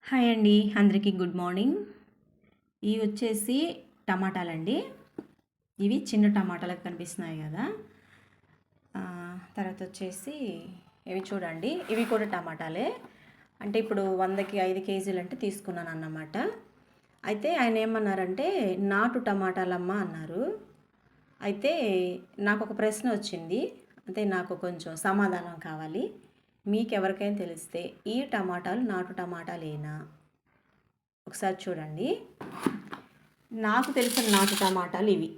Hi అండి, అందరికీ good morning. ఇవి వచ్చేసి టమాటాలండి. ఇవి చిన్న టమాటాలకు కనిపిస్తున్నాయి కదా. తర్వాత వచ్చేసి ఇవి చూడండి, ఇవి కూడా టమాటాలే. అంటే ఇప్పుడు 100కి 5 కేజీలు అంటే తీసుకున్నాను అన్నమాట. అయితే ఆయన ఏమన్నారంటే నాటు టమాటాలమ్మ అన్నారు. అయితే నాకు ఒక ప్రశ్న వచ్చింది, అంటే నాకు కొంచెం సమాధానం కావాలి. మీకు ఎవరికైనా తెలిస్తే ఈ టమాటాలు నాటు టమాటాలేనా? ఒకసారి చూడండి. నాకు తెలిసిన నాటు టమాటాలు ఇవి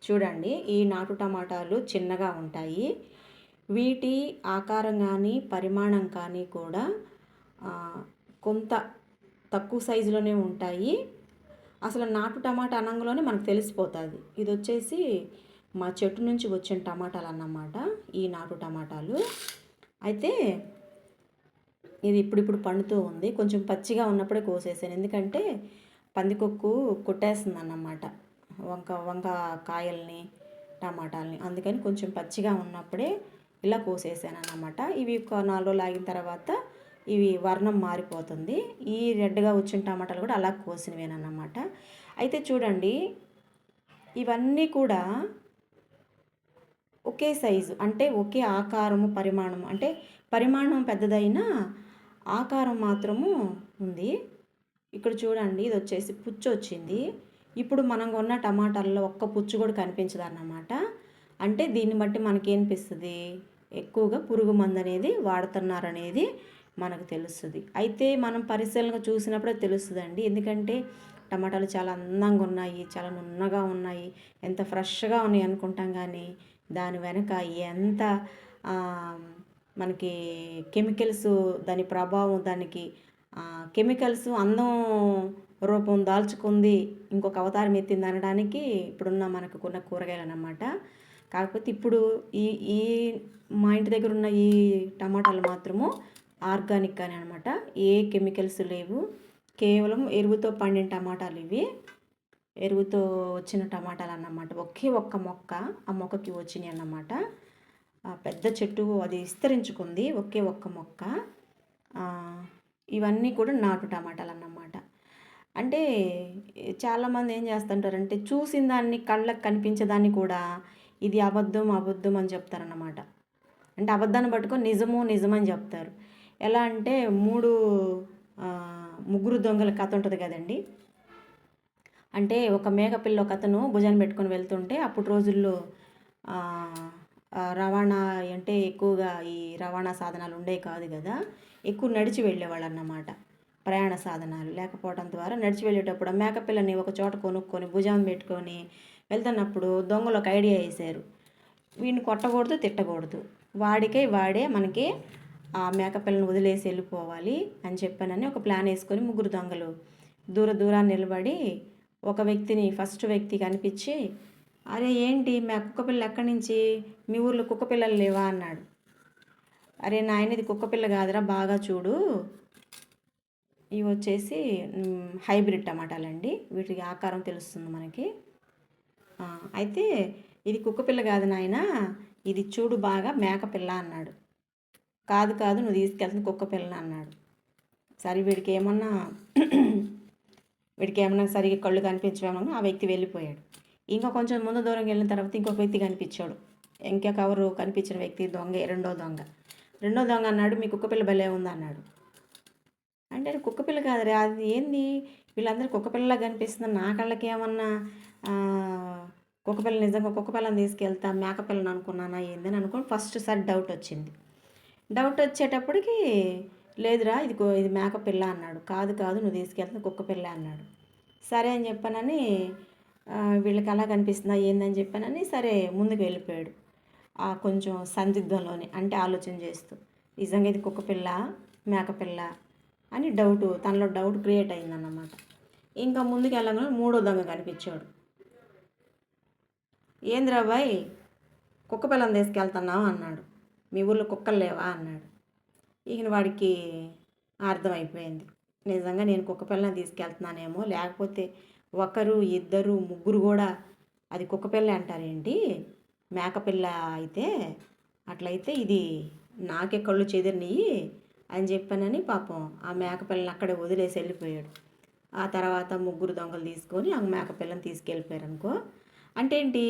చూడండి. ఈ నాటు టమాటాలు చిన్నగా ఉంటాయి. వీటి ఆకారం కానీ పరిమాణం కానీ కూడా కొంత తక్కువ సైజులోనే ఉంటాయి. అసలు నాటు టమాటా అనంగానే మనకు తెలిసిపోతుంది. ఇది వచ్చేసి మా చెట్టు నుంచి వచ్చిన టమాటాలు అన్నమాట, ఈ నాటు టమాటాలు. అయితే ఇది ఇప్పుడిప్పుడు పండుతూ ఉంది. కొంచెం పచ్చిగా ఉన్నప్పుడే కోసేసాను, ఎందుకంటే పందికొక్కు కొట్టేస్తుంది అన్నమాట వంక కాయల్ని, టమాటాలని. అందుకని కొంచెం పచ్చిగా ఉన్నప్పుడే ఇలా కోసేసాను అన్నమాట. ఇవి ఒక 4 రోజులు ఆగిన తర్వాత ఇవి వర్ణం మారిపోతుంది. ఈ రెడ్గా వచ్చిన టమాటాలు కూడా అలా కోసినవేనన్నమాట. అయితే చూడండి, ఇవన్నీ కూడా ఒకే సైజు, అంటే ఒకే ఆకారము, పరిమాణం. అంటే పరిమాణం పెద్దదైనా ఆకారం మాత్రము ఉంది. ఇక్కడ చూడండి, ఇది వచ్చేసి పుచ్చు వచ్చింది. ఇప్పుడు మనం కొన్న టమాటాల్లో ఒక్క పుచ్చు కూడా కనిపించదు అన్నమాట. అంటే దీన్ని బట్టి మనకేనిపిస్తుంది, ఎక్కువగా పురుగు మందు అనేది వాడుతున్నారనేది మనకు తెలుస్తుంది. అయితే మనం పరిశీలనగా చూసినప్పుడే తెలుస్తుందండి. ఎందుకంటే టమాటాలు చాలా అందంగా ఉన్నాయి, చాలా నున్నగా ఉన్నాయి, ఎంత ఫ్రెష్గా ఉన్నాయి అనుకుంటాం, కానీ దాని వెనక ఎంత మనకి కెమికల్స్, దాని ప్రభావం, దానికి కెమికల్స్ అందం రూపం దాల్చుకుంది, ఇంకొక అవతారం ఎత్తింది అనడానికి ఇప్పుడున్న మనకు కొన్న కూరగాయలు అన్నమాట. కాకపోతే ఇప్పుడు ఈ ఈ మా ఇంటి దగ్గర ఉన్న ఈ టమాటాలు మాత్రము ఆర్గానిక్ అని అనమాట. ఏ కెమికల్స్ లేవు, కేవలం ఎరువుతో పండిన టమాటాలు ఇవి. ఎరువుతో వచ్చిన టమాటాలు అన్నమాట. ఒకే ఒక్క మొక్క, ఆ మొక్కకి వచ్చినాయి అన్నమాట. పెద్ద చెట్టు అది విస్తరించుకుంది, ఒకే ఒక్క మొక్క. ఇవన్నీ కూడా నాటు టమాటాలు అన్నమాట. అంటే చాలామంది ఏం చేస్తుంటారంటే చూసిన దాన్ని, కళ్ళకు కనిపించేదాన్ని కూడా ఇది అబద్ధం అబద్ధం అని చెప్తారన్నమాట. అంటే అబద్ధాన్ని పట్టుకొని నిజమని చెప్తారు. ఎలా అంటే ముగ్గురు దొంగల కథ ఉంటుంది కదండి. అంటే ఒక మేకపిల్ల ఒక అతను భుజాన్ని పెట్టుకొని వెళ్తుంటే, అప్పుడు రోజుల్లో రవాణా అంటే ఎక్కువగా ఈ రవాణా సాధనాలు ఉండేవి కాదు కదా, ఎక్కువ నడిచి వెళ్ళేవాళ్ళు అన్నమాట. ప్రయాణ సాధనాలు లేకపోవడం ద్వారా నడిచి వెళ్ళేటప్పుడు ఆ మేకపిల్లని ఒక చోట కొనుక్కొని భుజం పెట్టుకొని వెళ్తున్నప్పుడు దొంగలు ఒక ఐడియా వేశారు, వీడిని కొట్టకూడదు, తిట్టకూడదు, వాడే మనకి ఆ మేకపిల్లని వదిలేసి వెళ్ళిపోవాలి అని చెప్పానని ఒక ప్లాన్ వేసుకొని ముగ్గురు దొంగలు దూరాన్ని నిలబడి ఒక వ్యక్తిని, ఫస్ట్ వ్యక్తి కనిపించి, అరే ఏంటి కుక్కపిల్ల ఎక్కడి నుంచి, మీ ఊర్లో కుక్కపిల్లలు లేవా అన్నాడు. అరే నాయన, ఇది కుక్కపిల్ల కాదురా, బాగా చూడు, ఇవి వచ్చేసి హైబ్రిడ్ టమాటాలండి, వీటికి ఆకారం తెలుస్తుంది మనకి. అయితే ఇది కుక్కపిల్ల కాదు నాయన, ఇది చూడు బాగా మేకపిల్ల అన్నాడు. కాదు నువ్వు తీసుకెళ్తుంది కుక్కపిల్ల అన్నాడు. సరే వీడికి ఏమన్నా సరిగ్గా కళ్ళు కనిపించమో ఆ వ్యక్తి వెళ్ళిపోయాడు. ఇంకా కొంచెం ముందు దూరం వెళ్ళిన తర్వాత ఇంకొక వ్యక్తి కనిపించాడు. ఇంకెవరు కనిపించిన వ్యక్తి రెండో దొంగ అన్నాడు, మీ కుక్కపిల్ల భలే ఉంది అన్నాడు. అంటే కుక్కపిల్ల కాదురా, అది ఏంది, వీళ్ళందరూ కుక్కపిల్లలా కనిపిస్తుంది, నా కళ్ళకి ఏమన్నా కుక్కపిల్ల, నిజంగా కుక్కపిల్లని తీసుకెళ్తా మేకపిల్లని అనుకున్నానా ఏందని అనుకుని ఫస్ట్ సారి డౌట్ వచ్చింది. డౌట్ వచ్చేటప్పటికి లేదురా, ఇది మేకపిల్ల అన్నాడు. కాదు నువ్వు తీసుకెళ్తుంది కుక్కపిల్ల అన్నాడు. సరే అని చెప్పానని, వీళ్ళకి అలా కనిపిస్తుందా ఏందని చెప్పానని సరే ముందుకు వెళ్ళిపోయాడు. కొంచెం సందిగ్ధంలోనే, అంటే ఆలోచన చేస్తూ, నిజంగా ఇది కుక్కపిల్ల మేకపిల్ల అని తనలో డౌట్ క్రియేట్ అయిందన్నమాట. ఇంకా ముందుకు వెళ్ళగానే మూడో దొంగ కనిపించాడు. ఏంద్రా బాయ్, కుక్కపిల్లని తీసుకెళ్తున్నావు అన్నాడు. మీ ఊళ్ళో కుక్కలు లేవా అన్నాడు. ఇక వాడికి అర్థమైపోయింది, నిజంగా నేను కుక్కపిల్లని తీసుకెళ్తున్నానేమో, లేకపోతే ఒకరు, ఇద్దరు, ముగ్గురు కూడా అది కుక్కపిల్ల అంటారేంటి, మేకపిల్ల అయితే, అట్లయితే ఇది నాకే కళ్ళు చెదిరినవి, అని చెప్పానని పాపం ఆ మేకపిల్లని అక్కడే వదిలేసి వెళ్ళిపోయాడు. ఆ తర్వాత ముగ్గురు దొంగలు తీసుకొని ఆ మేకపిల్లని తీసుకెళ్ళిపోయారు అనుకో. అంటే ఏంటి,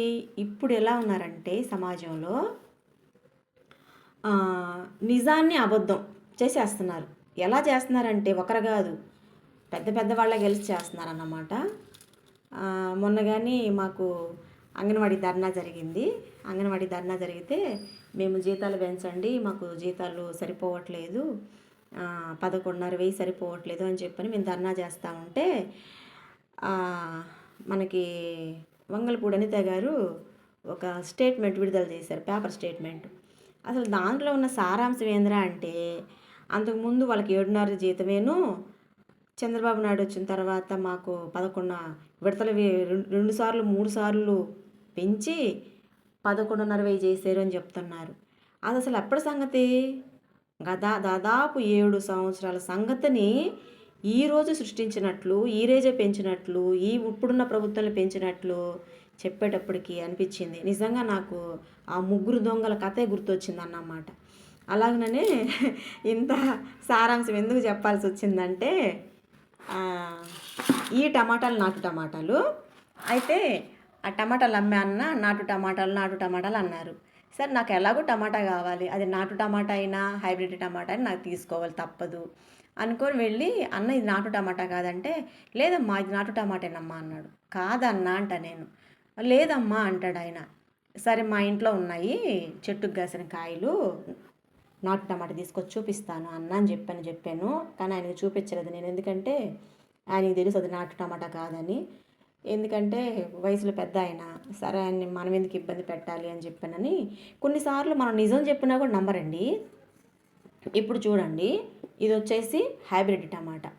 ఇప్పుడు ఎలా ఉన్నారంటే సమాజంలో నిజాన్ని అబద్ధం చేసేస్తున్నారు. ఎలా చేస్తున్నారంటే ఒకరు కాదు, పెద్ద పెద్ద వాళ్ళే గెలిచి చేస్తున్నారన్నమాట. మొన్న కానీ మాకు అంగన్వాడీ ధర్నా జరిగింది. అంగన్వాడీ ధర్నా జరిగితే మేము జీతాలు పెంచండి, మాకు జీతాలు సరిపోవట్లేదు, 11,500 సరిపోవట్లేదు అని చెప్పని మేము ధర్నా చేస్తూ ఉంటే మనకి వంగలపూడి అనిత గారు ఒక స్టేట్మెంట్ విడుదల చేశారు, పేపర్ స్టేట్మెంట్. అసలు దాంట్లో ఉన్న సారాంశం ఏంద్రా అంటే, అంతకుముందు వాళ్ళకి 7,500 జీతమేను, చంద్రబాబు నాయుడు వచ్చిన తర్వాత మాకు 11 విడతలు 2 సార్లు 3 సార్లు పెంచి 11,500 చేశారు అని చెప్తున్నారు. అది అసలు ఎప్పటి సంగతి? దాదాపు 7 సంవత్సరాల సంగతిని ఈరోజు సృష్టించినట్లు, ఈ రేజే పెంచినట్లు, ఇప్పుడున్న ప్రభుత్వాన్ని పెంచినట్లు చెప్పేటప్పటికి అనిపించింది. నిజంగా నాకు ఆ ముగ్గురు దొంగల కథే గుర్తొచ్చింది అన్నమాట. అలాగనే ఇంత సారాంశం ఎందుకు చెప్పాల్సి వచ్చిందంటే, ఈ టమాటాలు నాటు టమాటాలు అయితే ఆ టమాటాలు అమ్మే అన్న నాటు టమాటాలు అన్నారు. సరే నాకు ఎలాగో టమాటా కావాలి, అది నాటు టమాటా అయినా హైబ్రిడ్ టమాటా అయినా నాకు తీసుకోవాలి తప్పదు అనుకొని వెళ్ళి, అన్న ఇది నాటు టమాటా కాదంటే, లేదమ్మా ఇది నాటు టమాటేనమ్మా అన్నాడు. కాదన్నా అంట నేను. లేదమ్మా అంటాడు ఆయన. సరే మా ఇంట్లో ఉన్నాయి చెట్టుకు కాసిన కాయలు, నాటు టమాటా తీసుకొచ్చి చూపిస్తాను అన్న అని చెప్పాను. కానీ ఆయనకు చూపించలేదు నేను, ఎందుకంటే ఆయనకి తెలుసు అది నాటు టమాటా కాదని. ఎందుకంటే వయసులో పెద్ద ఆయన, సరే ఆయన్ని మనం ఎందుకు ఇబ్బంది పెట్టాలి అని చెప్పానని. కొన్నిసార్లు మనం నిజం చెప్పినా కూడా నమ్మరండి. ఇప్పుడు చూడండి, ఇది వచ్చేసి హైబ్రిడ్ టమాటా.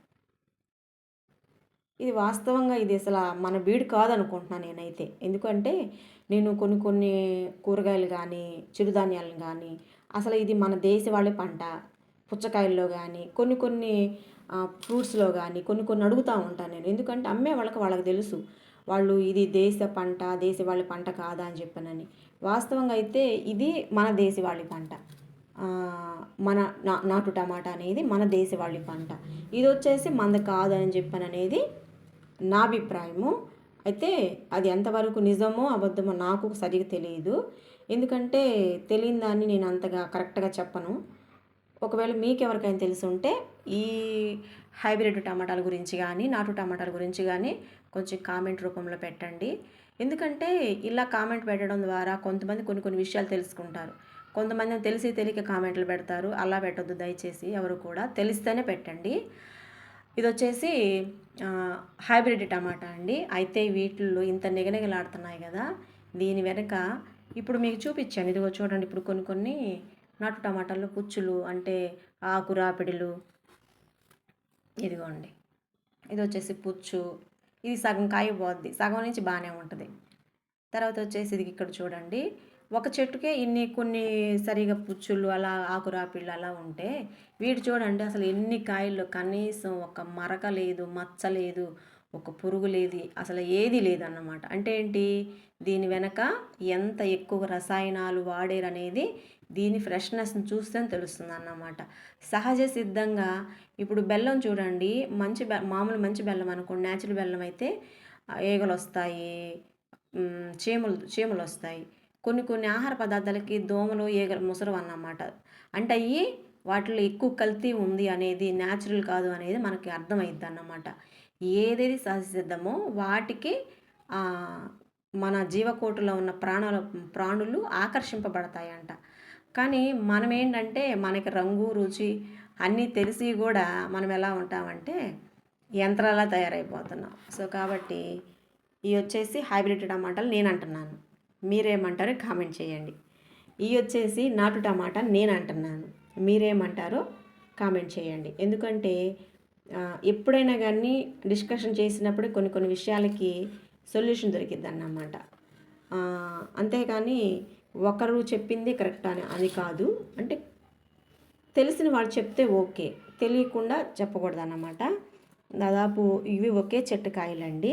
ఇది వాస్తవంగా ఇది అసలు మన బీడు కాదనుకుంటున్నాను నేనైతే. ఎందుకంటే నేను కొన్ని కూరగాయలు కానీ చిరుధాన్యాలను కానీ అసలు ఇది మన దేశవాళీ పంట, పుచ్చకాయల్లో కానీ కొన్ని ఫ్రూట్స్లో కానీ కొన్ని అడుగుతూ ఉంటాను నేను. ఎందుకంటే అమ్మే వాళ్ళకి తెలుసు వాళ్ళు ఇది దేశ పంట, దేశవాళీ పంట కాదా అని చెప్పానని. వాస్తవంగా అయితే ఇది మన దేశవాళీ పంట. మన నాటు టమాటా అనేది మన దేశవాళీ పంట. ఇది వచ్చేసి మనది కాదు అని చెప్పాననేది నా అభిప్రాయము. అయితే అది ఎంతవరకు నిజమో అబద్ధమో నాకు సరిగా తెలియదు. ఎందుకంటే తెలియని దాన్ని నేను అంతగా కరెక్ట్గా చెప్పను. ఒకవేళ మీకు ఎవరికైనా తెలిసి ఉంటే ఈ హైబ్రిడ్ టమాటాల గురించి కానీ నాటు టమాటాల గురించి కానీ కొంచెం కామెంట్ రూపంలో పెట్టండి. ఎందుకంటే ఇలా కామెంట్ పెట్టడం ద్వారా కొంతమంది కొన్ని విషయాలు తెలుసుకుంటారు. కొంతమంది తెలియక కామెంట్లు పెడతారు. అలా పెట్టొద్దు దయచేసి, ఎవరు కూడా తెలిస్తేనే పెట్టండి. ఇది వచ్చేసి హైబ్రిడ్ టమాటా అండి. అయితే వీటిల్లో ఇంత నిగనిగలాడుతున్నాయి కదా, దీని వెనక ఇప్పుడు మీకు చూపించాను. ఇదిగో చూడండి, ఇప్పుడు కొన్ని నాటు టమాటాల్లో పుచ్చులు అంటే ఆకురాపిడిలు, ఇదిగోండి ఇది వచ్చేసి పుచ్చు, ఇది సగం కాయ పోద్ది, సగం నుంచి బాగానే ఉంటుంది. తర్వాత వచ్చేసి ఇది ఇక్కడ చూడండి, ఒక చెట్టుకే కొన్ని సరిగా పుచ్చులు అలా ఆకురాపిళ్ళు అలా ఉంటే, వీటి చూడండి అసలు ఎన్ని కాయలు, కనీసం ఒక మరక లేదు, మచ్చ లేదు, ఒక పురుగు లేదు, అసలు ఏది లేదన్నమాట. అంటే ఏంటి, దీని వెనక ఎంత ఎక్కువ రసాయనాలు వాడారనేది దీని ఫ్రెష్నెస్ని చూస్తే తెలుస్తుంది అన్నమాట. సహజ సిద్ధంగా ఇప్పుడు బెల్లం చూడండి, మామూలు మంచి బెల్లం అనుకోండి, న్యాచురల్ బెల్లం అయితే ఈగలు వస్తాయి, చీమలు వస్తాయి. కొన్ని ఆహార పదార్థాలకి దోమలు ఈగలు ముసరవు అన్నమాట. అంటే అవి వాటిలో ఎక్కువ కల్తీ ఉంది అనేది, న్యాచురల్ కాదు అనేది మనకి అర్థమైద్ది అన్నమాట. ఏదేది సహజసిద్ధమో వాటికి మన జీవకోటిలో ఉన్న ప్రాణులు ఆకర్షింపబడతాయంట. కానీ మనం ఏంటంటే మనకి రంగు రుచి అన్నీ తెలిసి కూడా మనం ఎలా ఉంటామంటే యంత్రాలా తయారైపోతున్నాం. సో కాబట్టి ఇవి వచ్చేసి హైబ్రిడ్ టమాటాలు నేను అంటున్నాను, మీరేమంటారో కామెంట్ చేయండి. ఇవి వచ్చేసి నాటు టమాటా నేను అంటున్నాను, మీరేమంటారో కామెంట్ చేయండి. ఎందుకంటే ఎప్పుడైనా కానీ డిస్కషన్ చేసినప్పుడు కొన్ని విషయాలకి సొల్యూషన్ దొరికిద్ది అన్నమాట. అంతేకాని ఒకరు చెప్పింది కరెక్ట్ అని కాదు. అంటే తెలిసిన వాళ్ళు చెప్తే ఓకే, తెలియకుండా చెప్పకూడదు అన్నమాట. దాదాపు ఇవి ఒకే చెట్టు కాయలండి,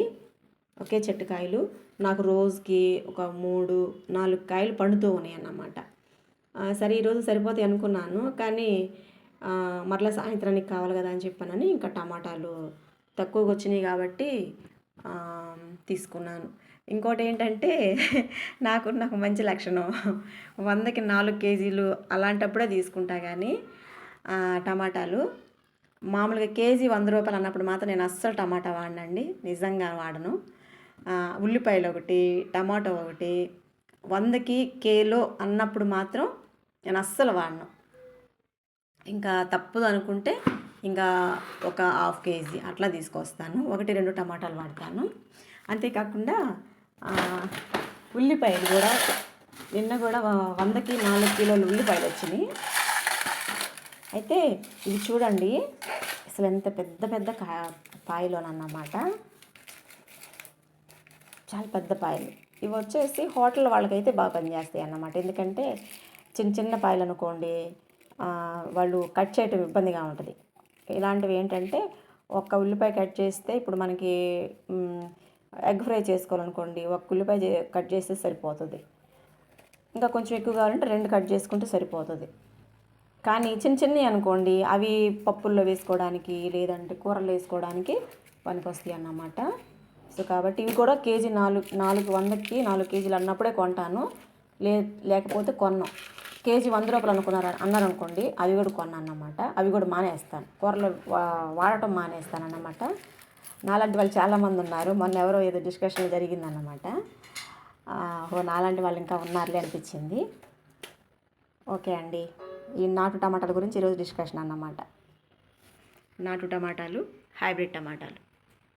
ఒకే చెట్టు కాయలు. నాకు రోజుకి ఒక 3-4 కాయలు పండుతూ ఉన్నాయి అన్నమాట. సరే ఈరోజు సరిపోతాయి అనుకున్నాను, కానీ మరలా సాయంత్రానికి కావాలి కదా అని చెప్పానని ఇంకా టమాటాలు తక్కువగా వచ్చినాయి కాబట్టి ఆ, తీసుకున్నాను. ఇంకోటి ఏంటంటే నాకు మంచి లక్షణం 100కి 4 కేజీలు అలాంటప్పుడే తీసుకుంటా కానీ టమాటాలు మామూలుగా కేజీ 100 రూపాయలు అన్నప్పుడు మాత్రం నేను అస్సలు టమాటా వాడనండి, నిజంగా వాడను. ఉల్లిపాయలు ఒకటి, టమాటో ఒకటి 100కి కిలో అన్నప్పుడు మాత్రం నేను అస్సలు వాడను. ఇంకా తప్పదు అనుకుంటే ఇంకా ఒక హాఫ్ కేజీ అట్లా తీసుకొస్తాను, 1-2 టమాటాలు వాడతాను. అంతేకాకుండా ఉల్లిపాయలు కూడా నిన్న కూడా 100కి 4 కిలోలు ఉల్లిపాయలు వచ్చినాయి. అయితే ఇవి చూడండి అసలు ఎంత పెద్ద పెద్ద పాయలోనన్నమాట, చాలా పెద్ద పాయలు. ఇవి వచ్చేసి హోటల్ వాళ్ళకైతే బాగా పనిచేస్తాయి అన్నమాట. ఎందుకంటే చిన్న చిన్న పాయలు అనుకోండి వాళ్ళు కట్ చేయటం ఇబ్బందిగా ఉంటుంది. ఇలాంటివి ఏంటంటే ఒక్క ఉల్లిపాయ కట్ చేస్తే ఇప్పుడు మనకి ఎగ్ ఫ్రై చేసుకోవాలనుకోండి, ఒక్క ఉల్లిపాయ కట్ చేస్తే సరిపోతుంది. ఇంకా కొంచెం ఎక్కువ కావాలంటే 2 కట్ చేసుకుంటే సరిపోతుంది. కానీ చిన్న చిన్నవి అనుకోండి అవి పప్పుల్లో వేసుకోవడానికి లేదంటే కూరలు వేసుకోవడానికి పనికొస్తాయి అన్నమాట. సో కాబట్టి ఇవి కూడా కేజీ 100కి 4 కేజీలు అన్నప్పుడే కొంటాను, లేకపోతే కొన్నాం. కేజీ 100 రూపాయలు అన్నారనుకోండి అవి కూడా కొన్నాను అన్నమాట. అవి కూడా మానేస్తాను, కూరలు వాడటం మానేస్తాను అన్నమాట. నాలాంటి వాళ్ళు చాలామంది ఉన్నారు. మొన్న ఎవరో ఏదో డిస్కషన్ జరిగిందన్నమాట. నాలాంటి వాళ్ళు ఇంకా ఉన్నారులే అనిపించింది. ఓకే అండి, ఈ నాటు టమాటాల గురించి ఈరోజు డిస్కషన్ అన్నమాట. నాటు టమాటాలు, హైబ్రిడ్ టమాటాలు.